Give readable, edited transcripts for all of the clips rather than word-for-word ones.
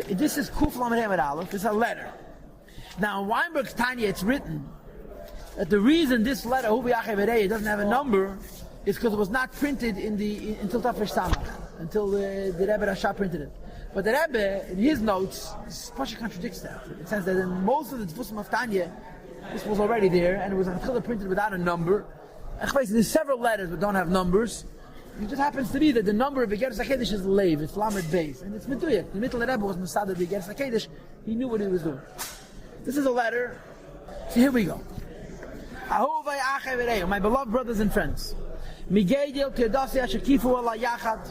This is Kuf Lamed Hamad Aleph. It's a letter. Now in Weinberg's Tanya, it's written that the reason this letter Hu B'Yachai V'Rei doesn't have a number is because it was not printed until Tafresh Samach, until the Rebbe Rasha printed it. But the Rebbe, in his notes, Pasha contradicts that. It says that in most of the Tfusim of Tanya, this was already there, and it was until printed without a number. There's several letters that don't have numbers. It just happens to be that the number of Begeres HaKedesh is Leiv, it's Lamed Beis, and it's Meduyak. The Mittel Rebbe was Masada Begeres HaKedesh, he knew what he was doing. This is a letter. So here we go. Ahovai Achai V'Rei, my beloved brothers and friends. Migedil Kedasi Ashekifu Ala Yachad,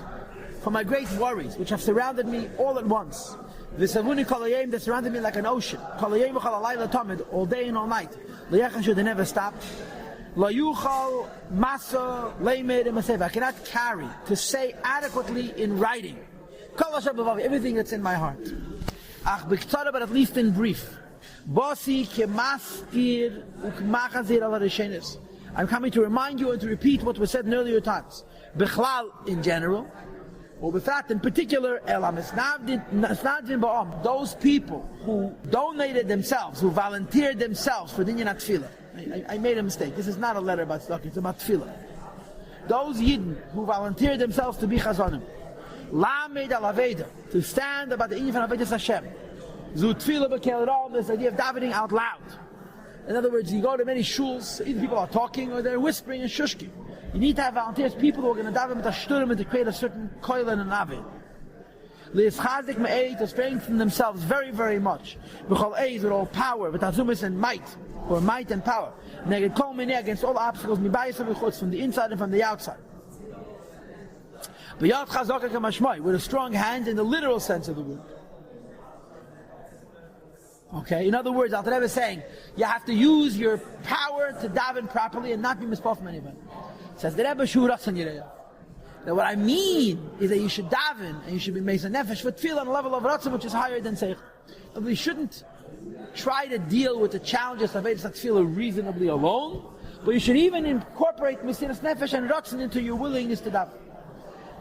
for my great worries, which have surrounded me all at once. V'Savuni Kolayim, that surrounded me like an ocean. Kolayim V'Chal Alayla Tamid, all day and all night. L'Yachad should never stop. La Yuchal Masa Leimed Masev. I cannot carry to say adequately in writing. Everything that's in my heart. Ach b'ktzara, but at least in brief. Bosi kemaskir ukmachazir ala reshenis. I'm coming to remind you and to repeat what was said in earlier times. Bichlal in general, or b'frat in particular, elam esnadvin ba'am. Those people who donated themselves, who volunteered themselves for Dinyan HaTfilah. I made a mistake. This is not a letter about tzedakah, it's about tefillah. Those Yidden who volunteered themselves to be chazanim, lamed al aveda, to stand about the inyan of Avedas Hashem. Zu tefillah b'kel ram, this idea of davening out loud. In other words, you go to many shuls, either people are talking or they're whispering and shushki. You need to have volunteers, people who are going to daven with a shturim and to create a certain koil and an aved. Le'eschazik me'ei, to strengthen themselves very, very much. B'chol eiz, with all power, with azumis and might, or might and power. Neged kol mineh, against all obstacles, mibayis and michutz, from the inside and from the outside. B'yad chazaka k'mashmai, with a strong hand in the literal sense of the word. Okay, in other words, Alter Rebbe is saying, you have to use your power to daven properly and not be mispal from anybody. Says the Rebbe, Shu Ratzon Yireya. Now what I mean is that you should daven and you should be Meisa Nefesh for tefillah on a level of Ratzon which is higher than Seichel. We shouldn't try to deal with the challenges of Avedas HaTfilah reasonably alone, but you should even incorporate Mesiras Nefesh and Ratzon into your willingness to daven.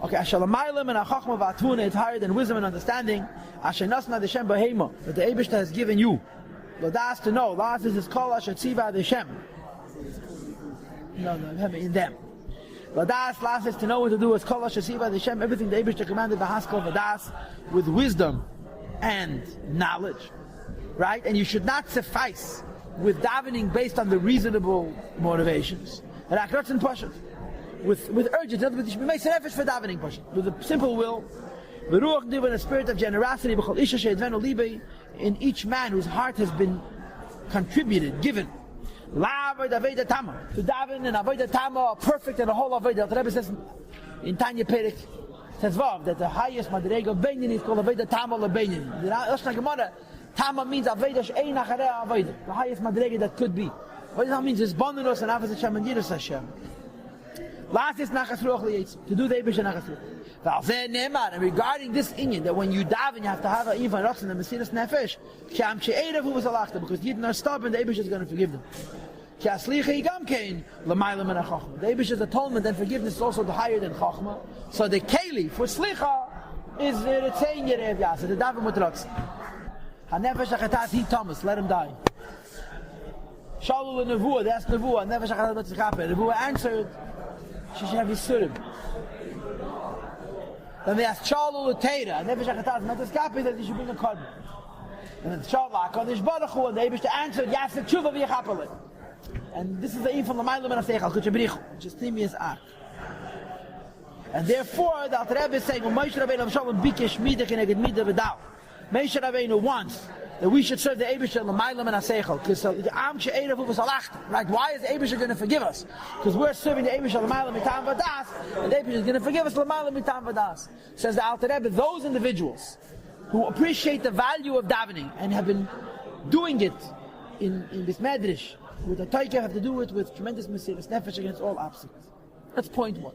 Okay, Ashalamaylam and Achachma V'Atvuna is higher than wisdom and understanding. Ashenasna Deshem Bahema, that the Eibishter has given you. Ladas to know, Ladas is Kol Ashetziva Deshem. No, in them. Ladas, last is to know what to do with Kol Ashetziva Deshem, everything the Eibishter commanded the Haskell Ladas with wisdom and knowledge. Right? And you should not suffice with davening based on the reasonable motivations. Rakratz and Pashat. With urgency, in other words, you should be Meisa Nefesh for davening, Pashat. With a simple will. V'ruach div, and a spirit of generosity, b'chol isha she'edvenu libei, in each man whose heart has been contributed, given. La'avoid aveda tama, to daven and avoda tama, perfect and a whole avoda. The Rebbe says in Tanya Perek, says Vav, that the highest madrega of Beinin is called aveda tama lebeinin. The Lashon Gemara, tama means aveda she'ein acharei avoda, the highest madrega that could be. What does that mean? It's bonus and avos Hashem and yiras Hashem. Last is nachas ruach liyetz, to do the Eibush and nachas ruach. And regarding this inyan, that when you daven, you have to have an even rotzen and mesiras nefesh. K'am she'erev hu was alachta, because Yidden are stubborn, the Eibush is going to forgive them. K'aslicha yigam kein l'mayla min ha'chachma. The Eibish's atonement and forgiveness is also the higher than chachma. So the keli for slicha is retzein yerev yasa, the daven with rotzen. Ha'nefesh ha'chatat he Thomas, let him die. Shalul nevuah, they asked nevuah, nefesh ha'chatat not tzikape. Nevuah answered, she should have Yisurim. Then they asked Shalul Teira, and Nefesh HaChatat not tzikape, that he should bring a korban. And then Shalul HaKadosh Baruch Hu, and the Eibishter answered, Yaseh Tshuva v'Yachapale. And this is the Eim from the Ma'ilum and Aseichel, Kuchabrichu, which is Timius Ak. And therefore, the Alter Rebbe is saying, Moshe Rabbeinu Shalom Bikesh Mida Keneged Mida V'Dal. Moshe Rabbeinu wants that we should serve the Eibishter in the Ma'ilum and Aseichel, because the Am She'erev Hu was alachta. Right? Why is the Eibishter going to forgive us? Because we're serving the Eibishter in the Ma'ilum Mitam V'Das, and the Eibishter is going to forgive us in the Ma'ilum Mitam V'Das. Says the Alter Rebbe, those individuals who appreciate the value of davening and have been doing it in this medrash, with the taika, have to do it with tremendous mesiras nefesh against all obstacles. That's point one.